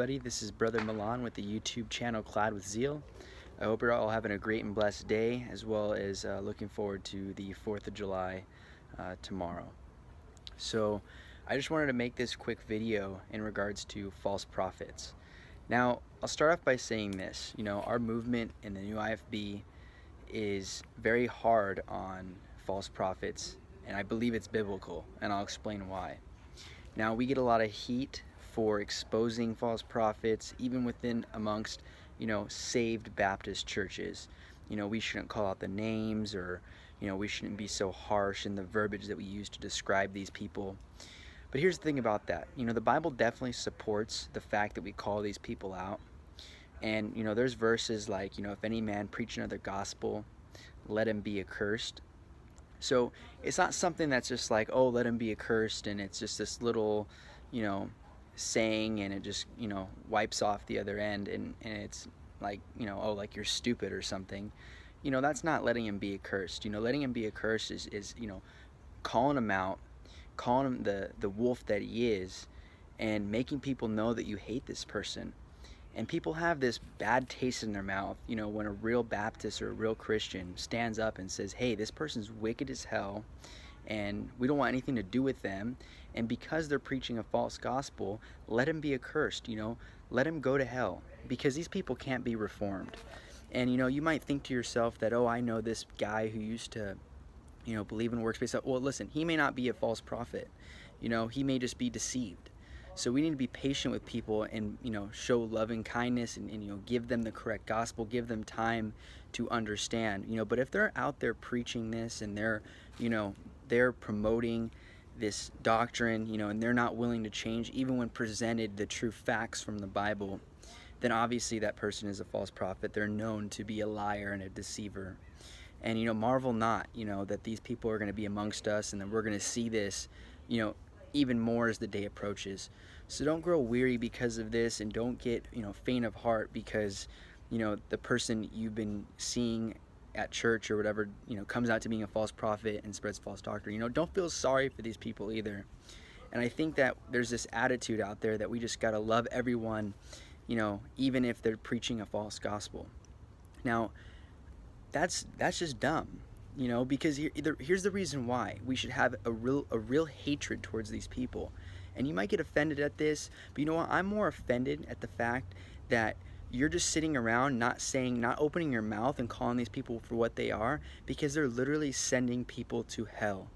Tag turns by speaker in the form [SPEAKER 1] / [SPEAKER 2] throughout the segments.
[SPEAKER 1] everybody. This is Brother Milan with the YouTube channel Clad with Zeal. I hope you're all having a great and blessed day, as well as looking forward to the 4th of July tomorrow. So I just wanted to make this quick video in regards to false prophets. Now, I'll start off by saying this. Our movement in the new IFB is very hard on false prophets, and I believe it's biblical, and I'll explain why. Now, we get a lot of heat for exposing false prophets, even within amongst, saved Baptist churches. We shouldn't call out the names, or, we shouldn't be so harsh in the verbiage that we use to describe these people. But here's the thing about that. The Bible definitely supports the fact that we call these people out. And, there's verses like, if any man preach another gospel, let him be accursed. So it's not something that's just like, oh, let him be accursed, and it's just this little, saying, and it just, wipes off the other end, and it's like, oh, like you're stupid or something. That's not letting him be accursed. Letting him be accursed is calling him out, calling him the wolf that he is, and making people know that you hate this person. And people have this bad taste in their mouth, when a real Baptist or a real Christian stands up and says, hey, this person's wicked as hell, and we don't want anything to do with them. And because they're preaching a false gospel, let him be accursed, let him go to hell, because these people can't be reformed. And, you might think to yourself that, oh, I know this guy who used to, believe in works-based stuff. Well, listen, he may not be a false prophet. He may just be deceived. So we need to be patient with people and, show loving kindness and give them the correct gospel, give them time to understand, but if they're out there preaching this and they're promoting this doctrine, and they're not willing to change, even when presented the true facts from the Bible, then obviously that person is a false prophet. They're known to be a liar and a deceiver. And, marvel not, that these people are going to be amongst us, and that we're going to see this, even more as the day approaches. So don't grow weary because of this, and don't get, faint of heart because, the person you've been seeing at church or whatever, comes out to being a false prophet and spreads false doctrine. Don't feel sorry for these people either. And I think that there's this attitude out there that we just got to love everyone, even if they're preaching a false gospel. Now, that's just dumb. Because here's the reason why we should have a real hatred towards these people. And you might get offended at this, but you know what? I'm more offended at the fact that you're just sitting around not opening your mouth and calling these people for what they are, because they're literally sending people to hell.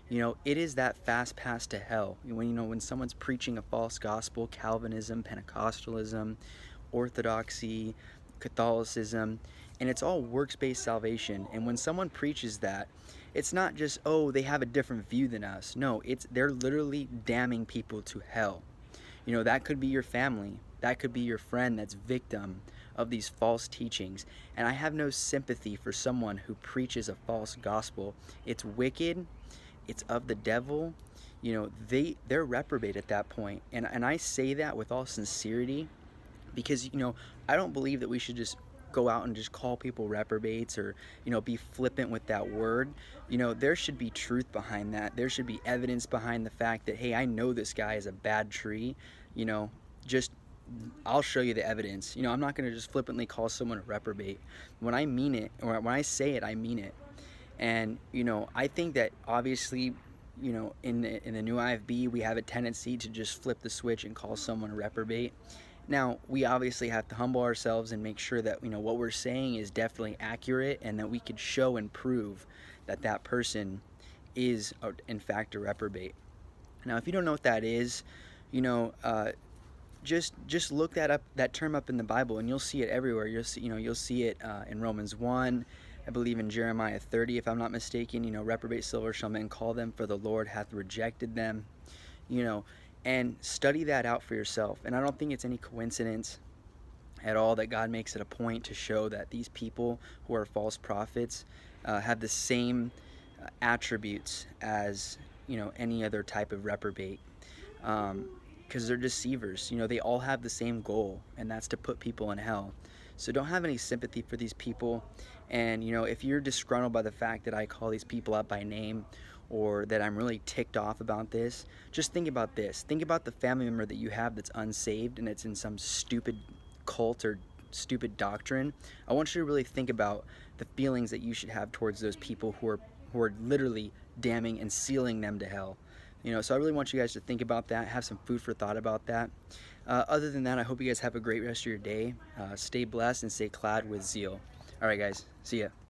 [SPEAKER 1] It is that fast pass to hell. When someone's preaching a false gospel, Calvinism, Pentecostalism, Orthodoxy, Catholicism, and it's all works-based salvation. And when someone preaches that, it's not just, oh, they have a different view than us. No, they're literally damning people to hell. That could be your family. That could be your friend that's victim of these false teachings. And I have no sympathy for someone who preaches a false gospel. It's wicked. It's of the devil. They're reprobate at that point. And I say that with all sincerity, because, I don't believe that we should just go out and just call people reprobates, or be flippant with that word. There should be truth behind that. There should be evidence behind the fact that, hey, I know this guy is a bad tree. I'll show you the evidence. I'm not going to just flippantly call someone a reprobate. When I mean it, or when I say it, I mean it. And I think that obviously, in the new IFB, we have a tendency to just flip the switch and call someone a reprobate. Now, we obviously have to humble ourselves and make sure that, what we're saying is definitely accurate, and that we could show and prove that that person is, in fact, a reprobate. Now, if you don't know what that is, just look that term up in the Bible, and you'll see it everywhere. You'll see it in Romans 1, I believe in Jeremiah 30, if I'm not mistaken. Reprobate silver shall men call them, for the Lord hath rejected them. And study that out for yourself. And I don't think it's any coincidence at all that God makes it a point to show that these people who are false prophets have the same attributes as any other type of reprobate, because they're deceivers. They all have the same goal, and that's to put people in hell. So don't have any sympathy for these people. And if you're disgruntled by the fact that I call these people out by name, or that I'm really ticked off about this, just think about this. Think about the family member that you have that's unsaved and it's in some stupid cult or stupid doctrine. I want you to really think about the feelings that you should have towards those people who are literally damning and sealing them to hell. You know, so I really want you guys to think about that, have some food for thought about that. Other than that, I hope you guys have a great rest of your day. Stay blessed and stay clad with zeal. All right, guys. See ya.